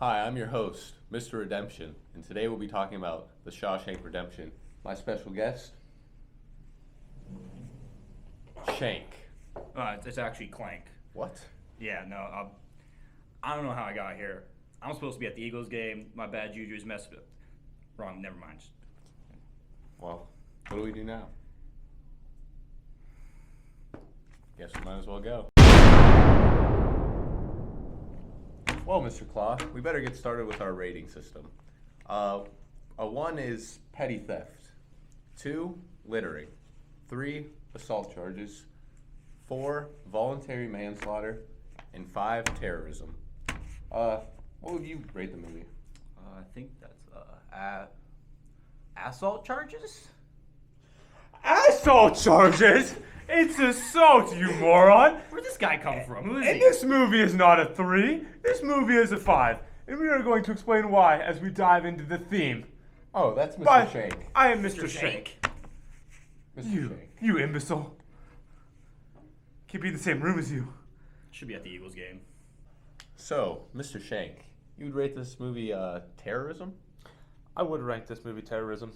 Hi, I'm your host, Mr. Redemption, and today we'll be talking about the Shawshank Redemption. My special guest, Shank. It's actually Clank. What? Yeah, no, I don't know how I got here. I'm supposed to be at the Eagles game. My bad juju's messed up. Wrong, never mind. Well, what do we do now? Guess we might as well go. Well, Mr. Claw, we better get started with our rating system. A 1 is petty theft. 2, littering. 3, assault charges. 4, voluntary manslaughter. And 5, terrorism. What would you rate the movie? I think that's assault charges? Assault charges? It's assault, you moron! Where'd this guy come from? Who is And he? this movie is not a 3. This movie is a 5. And we are going to explain why as we dive into the theme. Oh, that's Mr. But Shank. I am Mr. Shank. Mr. Shank. You imbecile. Can't be in the same room as you. Should be at the Eagles game. So, Mr. Shank, you would rate this movie terrorism? I would rank this movie terrorism.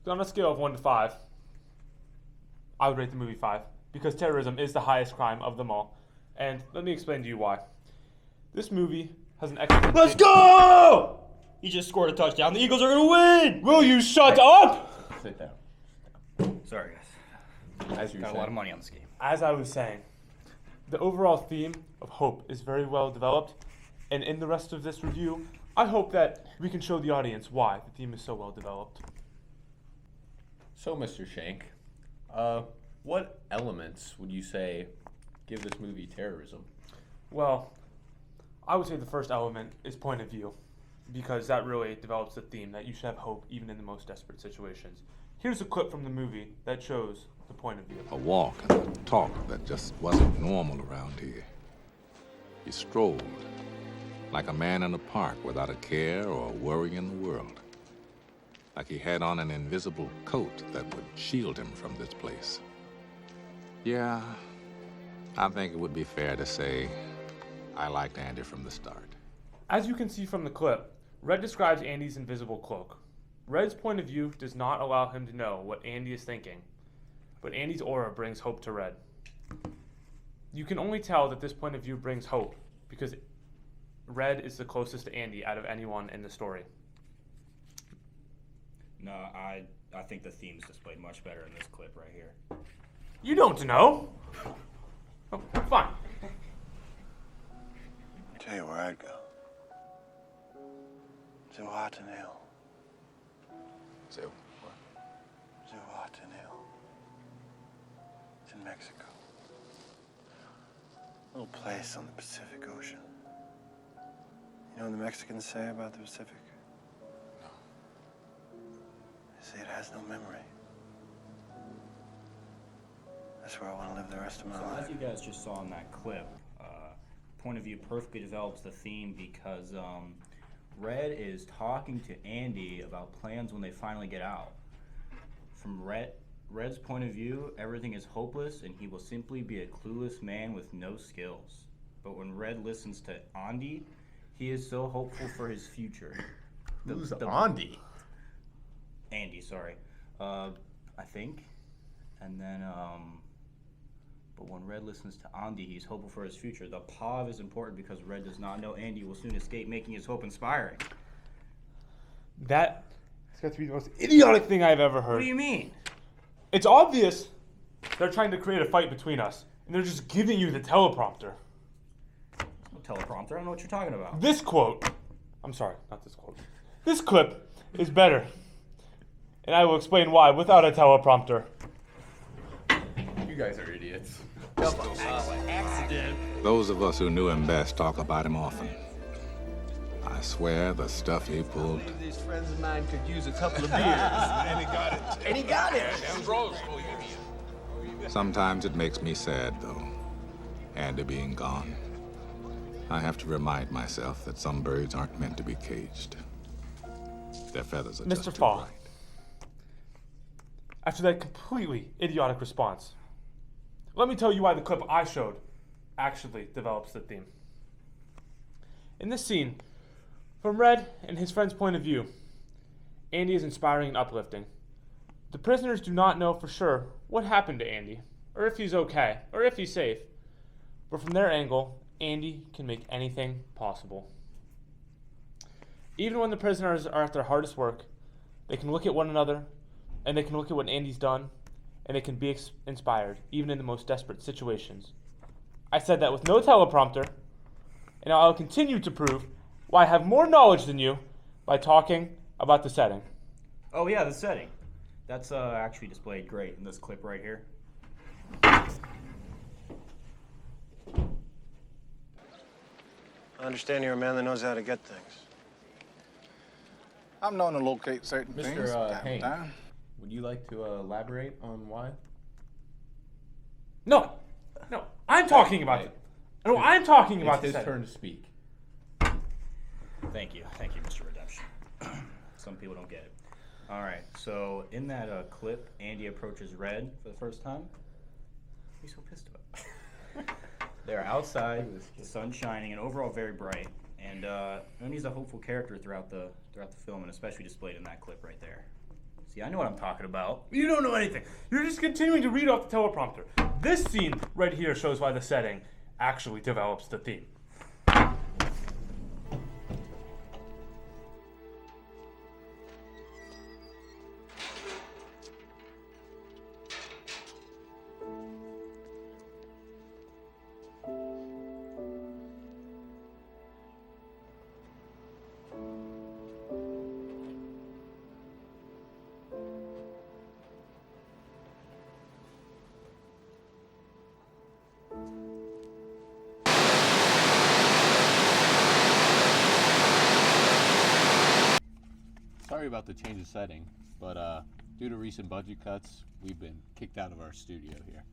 On a scale of 1 to 5, I would rate the movie 5. Because terrorism is the highest crime of them all. And let me explain to you why. This movie has an excellent... Let's go! He just scored a touchdown. The Eagles are going to win! Will you shut up? Sit down. Sorry, guys. As you Got a lot of money on this game. As I was saying, the overall theme of hope is very well developed, and in the rest of this review, I hope that we can show the audience why the theme is so well developed. So, Mr. Shank, what elements would you say give this movie terrorism? Well, I would say the first element is point of view, because that really develops the theme that you should have hope even in the most desperate situations. Here's a clip from the movie that shows the point of view. A walk and a talk that just wasn't normal around here. He strolled like a man in a park without a care or a worry in the world. Like he had on an invisible coat that would shield him from this place. Yeah, I think it would be fair to say I liked Andy from the start. As you can see from the clip, Red describes Andy's invisible cloak. Red's point of view does not allow him to know what Andy is thinking, but Andy's aura brings hope to Red. You can only tell that this point of view brings hope because Red is the closest to Andy out of anyone in the story. No, I think the theme's displayed much better in this clip right here. You don't know. Oh, fine. Tell you where I'd go. Zihuatanejo. Zihuatanejo. It's in Mexico. A little place on the Pacific Ocean. You know what the Mexicans say about the Pacific? No. They say it has no memory. That's where I want to live the rest of my So life. as you guys just saw in that clip, point of view perfectly develops the theme because Red is talking to Andy about plans when they finally get out. From Red's point of view, everything is hopeless and he will simply be a clueless man with no skills. But when Red listens to Andy, he is so hopeful for his future. Who's Andy? Andy, sorry. I think. And then, but when Red listens to Andy, he's hopeful for his future. The POV is important because Red does not know Andy will soon escape, making his hope inspiring. That has got to be the most idiotic thing I've ever heard. What do you mean? It's obvious they're trying to create a fight between us, and they're just giving you the teleprompter. No teleprompter, I don't know what you're talking about. This quote, I'm sorry, not this quote. This clip is better, and I will explain why without a teleprompter. You guys are idiots. Those of us who knew him best talk about him often. I swear the stuff he pulled. These friends of mine could use a couple of beers. And he got it. And he got it. Sometimes it makes me sad, though. Andy being gone. I have to remind myself that some birds aren't meant to be caged. Their feathers are just Mr. too Fall, bright. after that completely idiotic response, let me tell you why the clip I showed actually develops the theme. In this scene, From Red and his friend's point of view, Andy is inspiring and uplifting. The prisoners do not know for sure what happened to Andy, or if he's okay, or if he's safe. But from their angle, Andy can make anything possible. Even when the prisoners are at their hardest work, they can look at one another, and they can look at what Andy's done, and they can be inspired, even in the most desperate situations. I said that with no teleprompter, and I'll continue to prove why I have more knowledge than you by talking about the setting. Oh yeah, the setting. That's actually displayed great in this clip right here. I understand you're a man that knows how to get things. I'm known to locate certain Mr. things. Time to Hank. time. Would you like to elaborate on why? No, I'm talking about it. No, I'm talking about It's the his setting. turn to speak. Thank you, Mr. Redemption. Some people don't get it. All right, so in that clip, Andy approaches Red for the first time. What are you so pissed about? They're outside, the sun's shining, and overall very bright. And Andy's a hopeful character throughout the film, and especially displayed in that clip right there. See, I know what I'm talking about. You don't know anything. You're just continuing to read off the teleprompter. This scene right here shows why the setting actually develops the theme. Sorry about the change of setting, but due to recent budget cuts, we've been kicked out of our studio here.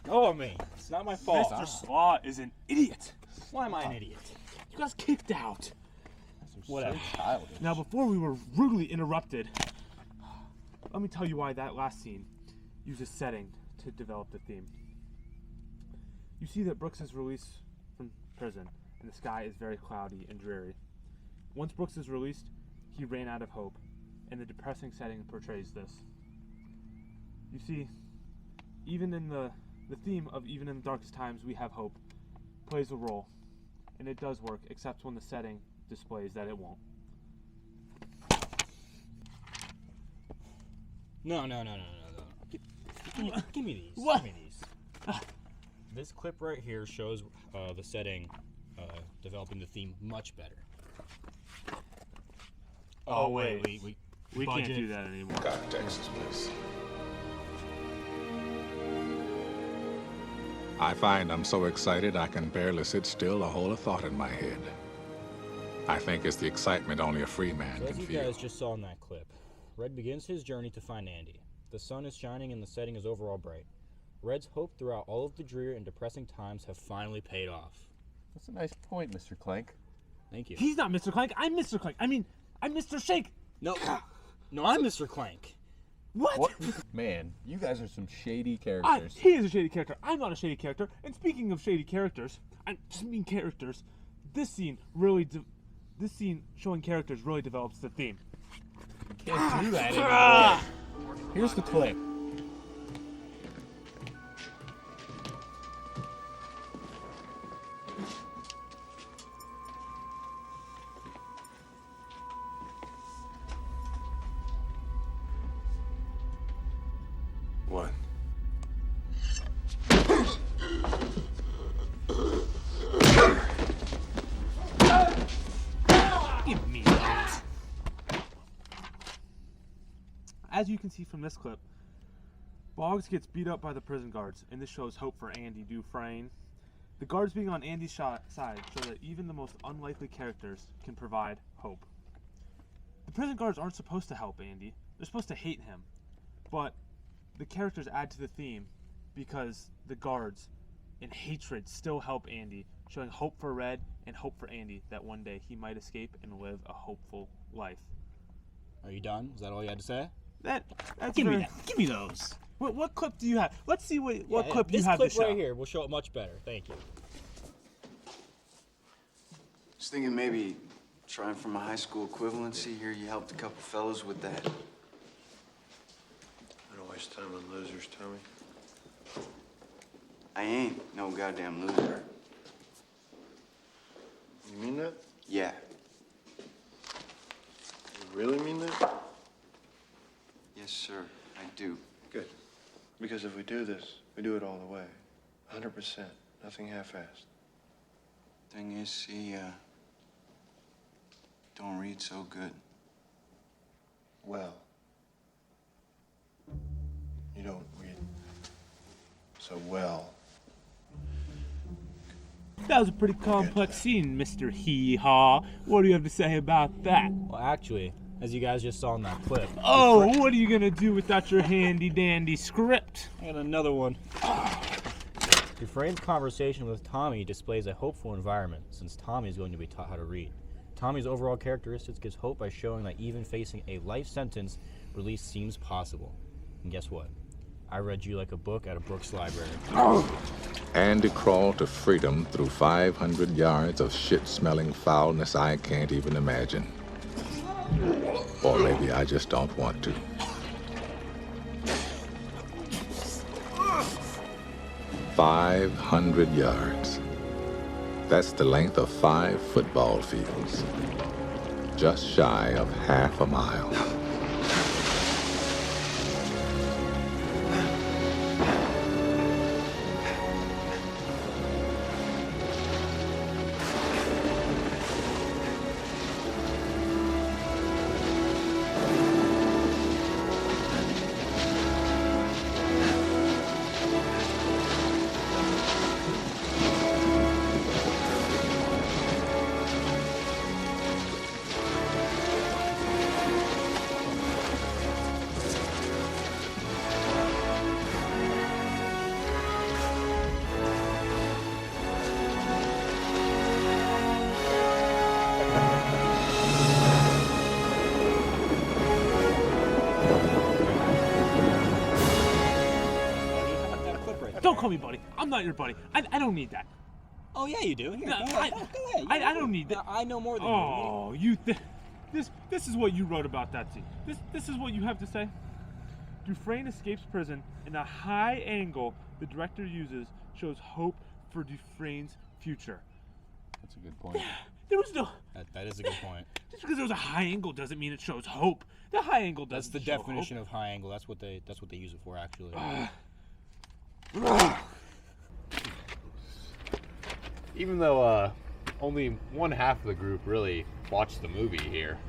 Go at me. It's not my fault. Mr. Slaw is an idiot. Why am I an idiot? You guys kicked out. Whatever. So childish. Now, before we were rudely interrupted, let me tell you why that last scene uses setting to develop the theme. You see that Brooks is released from prison, and the sky is very cloudy and dreary. Once Brooks is released, he ran out of hope, and the depressing setting portrays this. You see, even in the theme of even in the darkest times we have hope plays a role, and it does work, except when the setting displays that it won't. No. Give me these. What? Give me these. This clip right here shows the setting developing the theme much better. Oh, wait. We can't Budget. do that anymore. Context, please. I find I'm so excited I can barely sit still or hold a thought in my head. I think it's the excitement only a free man So can as you feel. guys just saw in that clip, Red begins his journey to find Andy. The sun is shining and the setting is overall bright. Red's hope throughout all of the dreary and depressing times have finally paid off. That's a nice point, Mr. Clank. Thank you. He's not Mr. Clank. I'm Mr. Clank. I mean, I'm Mr. Shake. No, I'm Mr. Clank. What? Man, you guys are some shady He characters. is a shady character. I'm not a shady character. And speaking of shady characters, I just mean characters. This scene showing characters really develops the theme. You can't do that anymore. Here's the clip. What? Give me that. As you can see from this clip, Boggs gets beat up by the prison guards, and this shows hope for Andy Dufresne. The guards being on Andy's side show that even the most unlikely characters can provide hope. The prison guards aren't supposed to help Andy. They're supposed to hate him. But the characters add to the theme because the guards in hatred still help Andy, showing hope for Red and hope for Andy that one day he might escape and live a hopeful life. Are you done? Is that all you had to say? That's Give me very- that. Give me those. What clip do you have? Let's see what clip you this have clip to show. right here will show it much better. Thank you. was thinking maybe trying for my high school equivalency here. You helped a couple fellows with that. I don't waste time on losers, Tommy. I ain't no goddamn loser. You mean that? Yeah. You really mean that? Yes, sir. I do. Good. Because if we do this, we do it all the way. 100%. Nothing half-assed. Thing is, he, don't read so good. Well. You don't read so well. That was a pretty complex scene, Mr. Hee-Haw. What do you have to say about that? Well, actually, as you guys just saw in that clip. Oh, what are you gonna do without your handy-dandy script? I got another one. Dufresne's conversation with Tommy displays a hopeful environment, since Tommy is going to be taught how to read. Tommy's overall characteristics gives hope by showing that even facing a life sentence, release seems possible. And guess what? I read you like a book at a Brooks library. Andy crawled to freedom through 500 yards of shit-smelling foulness I can't even imagine. Or maybe I just don't want to. "500 yards. That's the length of 5 football fields. Just shy of half a mile. Don't call me buddy. I'm not your buddy. I don't need that. Oh yeah, you do. Here, No, go ahead. Go ahead. I don't need that. I know more than Oh, this is what you wrote about that scene. This is what you have to say. Dufresne escapes prison, and the high angle the director uses shows hope for Dufresne's future. That's a good point. There was no. That is a good point. Just because there was a high angle doesn't mean it shows hope. The high angle That's doesn't the show definition hope. of high angle. That's what they use it for, actually. Even though only one half of the group really watched the movie here,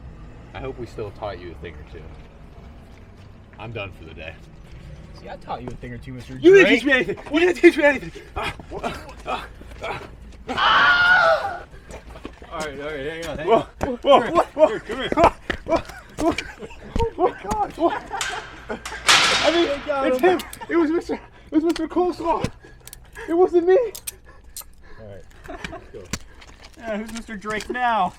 I hope we still taught you a thing or two. I'm done for the day. See, I taught you a thing or two, Mr. You didn't Drake. teach me anything. You didn't teach me anything. All right, hang on. Whoa. Come here. Oh my God! I mean, it's him. It was Mr. Coleslaw. It wasn't me. All right, let's go. Who's Mr. Drake now?